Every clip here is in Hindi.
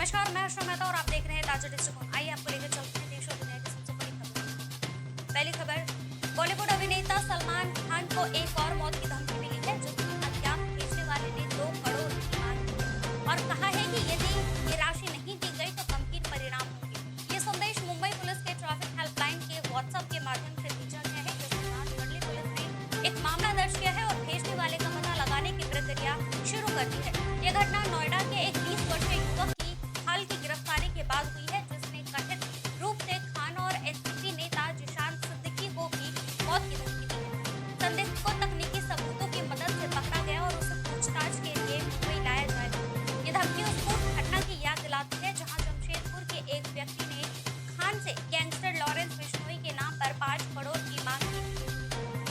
नमस्कार, मैं हर्षा मेहता और आप देख रहे हैं ताजा दृष्टिकोण। आइए आपको लेकर चलते हैं देश और दुनिया की सबसे बड़ी खबर। पहली खबर, बॉलीवुड अभिनेता सलमान खान को एक और मौत की धमकी मिली है, जो अज्ञात भेजने वाले ने 2 करोड़ की मांग की और कहा है कि यदि ये राशि नहीं दी गई तो गंभीर परिणाम होंगे। ये संदेश मुंबई पुलिस के ट्रैफिक हेल्पलाइन के व्हाट्सएप के माध्यम से भेजा गया है, जिसके बाद दिल्ली पुलिस ने एक मामला दर्ज किया है और भेजने वाले का पता लगाने की प्रक्रिया शुरू कर दी है। यह घटना नोएडा के एक 20 वर्षीय युवक की हाल की गिरफ्तारी के बाद हुई है, जिसने कथित रूप से खान और एनसीपी नेता जिशान सिद्दीकी को भी मौत की धमकी दी है। संदिग्ध को तकनीकी सबूतों की मदद से पकड़ा गया और उसे पूछताछ के लिए मुंबई लाया जाएगा। ये धमकी उस पूर्व घटना की याद दिलाती है, जहां जमशेदपुर के एक व्यक्ति ने खान से गैंगस्टर लॉरेंस बिश्नोई के नाम पर 5 करोड़ की मांग की थी।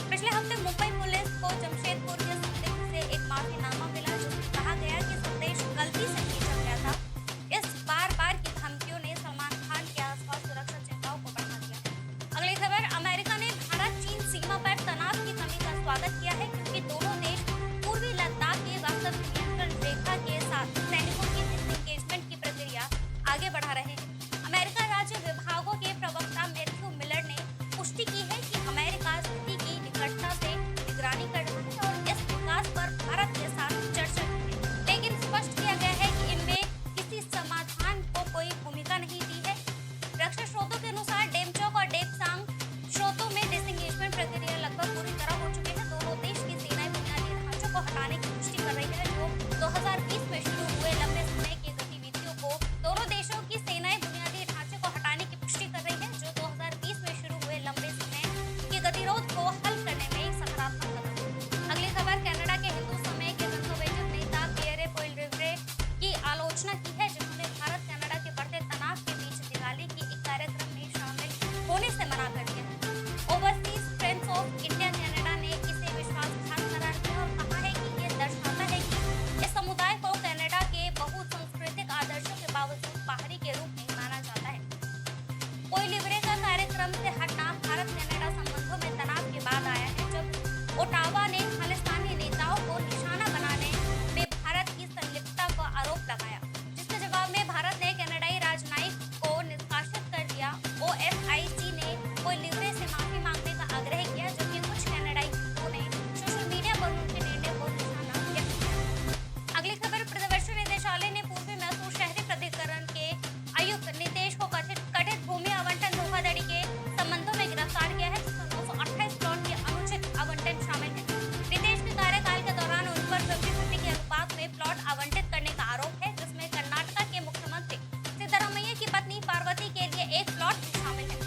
पिछले हफ्ते मुंबई पुलिस को जमशेदपुर के संदिग्ध से एक माफीनामा मिला, जिसमें कहा गया कि संदेश गलती से भेजा गया था। इस बार-बार की धमकियों ने सलमान खान के आसपास सुरक्षा चिंताओं को बढ़ा दिया है। अगली खबर, अमेरिका ने भारत-चीन सीमा पर तनाव की कमी का स्वागत किया है, क्योंकि दोनों देश पूर्वी लद्दाख के वास्तविक नियंत्रण रेखा के साथ सैनिकों की डिसएंगेजमेंट की प्रक्रिया आगे बढ़ा रहे हैं। अमेरिका राज्य विभागों के प्रवक्ता मैथ्यू मिलर ने पुष्टि की है कि अमेरिका स्थिति की निकटता से निगरानी कर रहा है और इस विकास पर भारत के साथ चर्चा की है, लेकिन स्पष्ट किया गया है कि इनमें किसी समाधान को कोई भूमिका नहीं दी है। रक्षा स्रोतों के अनुसार डेमचोक और डेपसांग स्रोतों में डिसएंगेजमेंट प्रक्रिया लगभग पूरी तरह हो चुकी है। दोनों देश की सेनाएं बुनियादी ढांचों को हटाने की पुष्टि कर रही है, जो 2020 में शुरू हुए लंबे समय की गतिविधियों को दोनों देशों की सेनाएं बुनियादी ढांचे को हटाने की पुष्टि कर रही है, जो 2020 में शुरू हुए लंबे समय के गतिरोध को हल करने में एक सकारात्मक कदम है। अगली खबर, कनाडा के हिंदू समय के कंजर्वेटिव नेता पियरे पोइलरिवरे की आलोचना की है, जिन्होंने भारत कनाडा के बढ़ते तनाव के बीच दिवाली की एक कार्यक्रम में शामिल होने से मना कर दिया है। Overseas friends of India Canada ने इसे विश्वासघात करार दिया और कहा है कि ये दर्शाता है कि इस समुदाय को कनाडा के बहुसांस्कृतिक आदर्शों के बावजूद बाहरी के रूप में माना जाता है। पोइलरिवरे का कार्यक्रम से हटना भारत कनाडा संबंधों में तनाव के बाद आया है, जब ओटावा ने खालिस्तानी नेताओं को निशाना बनाने में भारत की संलिप्तता का आरोप लगाया, जिसके जवाब में भारत ने कनाडाई राजनयिक को निष्कासित कर दिया। ओएसआईसी ने पोइलरिवरे से माफी मांगने का आग्रह किया, जबकि कुछ कनाडाई हिंदुओं ने सोशल मीडिया पर उनके निर्णय को निशाना व्यक्त किया। अगली खबर, प्रवर्तन निदेशालय ने पूर्वी मैसूर शहरी प्राधिकरण के आयुक्त नितेश को कथित भूमि आवंटन धोखाधड़ी के संबंधों में गिरफ्तार किया है, जिसमें 928 प्लॉट के अनुचित आवंटन शामिल है। नितेश के कार्यकाल के दौरान उन पर 50-50 के अनुपात में प्लॉट आवंटित करने का आरोप है, जिसमें कर्नाटका के मुख्यमंत्री सिद्धरामैया की पत्नी पार्वती के लिए एक प्लॉट भी शामिल है।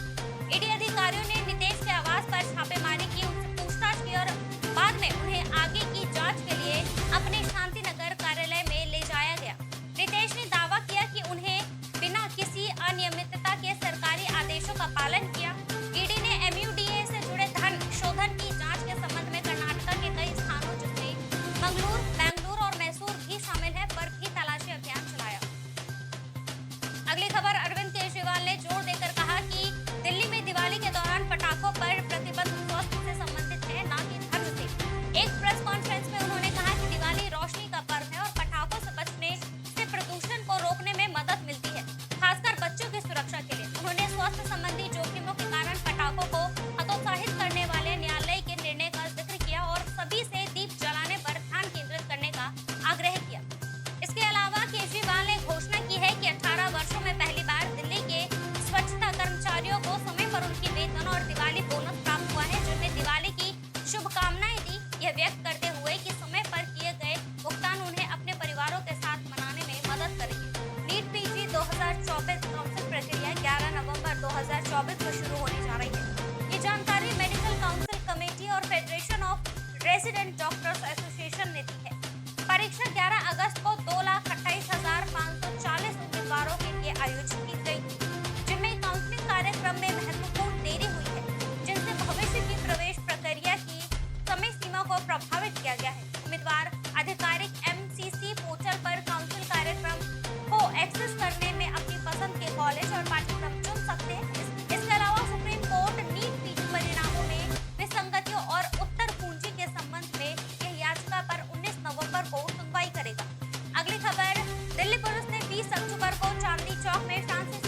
ईडी अधिकारियों ने नितेश के आवास पर छापेमारी की, उनसे पूछताछ की और बाद में उन्हें आगे की जांच के लिए अपने शांतिनगर कार्यालय में ले जाया गया। नितेश ने दावा किया कि उन्हें बिना किसी अनियमितता के सरकारी आदेशों का पालन किया। ईडी ने एमयूडीए से जुड़े धन शोधन की जांच के संबंध में कर्नाटका के कई स्थानों, जिसमें मंगलूर, बैंगलोर और मैसूर भी शामिल है, पर भी तलाशी अभियान चलाया। अगली खबर, अरविंद केजरीवाल ने जोर देकर कहा कि दिल्ली में दिवाली के दौरान पटाखों पर प्रतिबंध स्वास्थ्य से संबंधित है, न कि धर्म से। एक प्रेस कॉन्फ्रेंस में उन्होंने कहा कि दिवाली रोशनी का पर्व है और पटाखों से बचने से प्रदूषण को रोकने में मदद मिलती है, खासकर बच्चों की सुरक्षा के लिए। उन्होंने स्वास्थ्य संबंधी जोखिमों के कारण पटाखों को हतोत्साहित करने वाले न्यायालय के निर्णय का जिक्र किया और सभी से दीप जलाने पर ध्यान केंद्रित करने का आग्रह किया। इसके अलावा केजरीवाल ने घोषणा की है कि 18 वर्षों में पहली बार दिल्ली के स्वच्छता कर्मचारियों को समय पर उनकी वेतन और दिवाली बोनस प्राप्त हुआ है, जिन्हें दिवाली की शुभकामनाएं दी। यह व्यक्त करते हुए कि समय पर किए गए भुगतान उन्हें अपने परिवारों के साथ मनाने में मदद करेगी। नीट पीजी 2024 काउंसिल प्रक्रिया 11 नवंबर 2024 को शुरू होने जा रही है। ये जानकारी मेडिकल काउंसिल कमेटी और federation of resident doctors association ने दी है। परीक्षा 11 अगस्त को 2,28,540 उम्मीदवारों के लिए आयोजित की गई थी, जिनमें काउंसलिंग कार्यक्रम में महत्वपूर्ण देरी हुई है, जिनसे भविष्य की प्रवेश प्रक्रिया की समय सीमा को प्रभावित किया गया है। उम्मीदवार आधिकारिक एमसीसी पोर्टल पर काउंसिल कार्यक्रम को एक्सेस करने में अपनी पसंद के कॉलेज और पाठ्यक्रम चुन सकते हैं। इसके अलावा सुप्रीम कोर्ट नीट पीजी परिणामों में विसंगतियों और उत्तर कुंजी के संबंध में यह याचिका पर 19 नवंबर को सुनवाई करेगा। अगली खबर, दिल्ली पुलिस ने चांदनी चौक में फ्रांसिस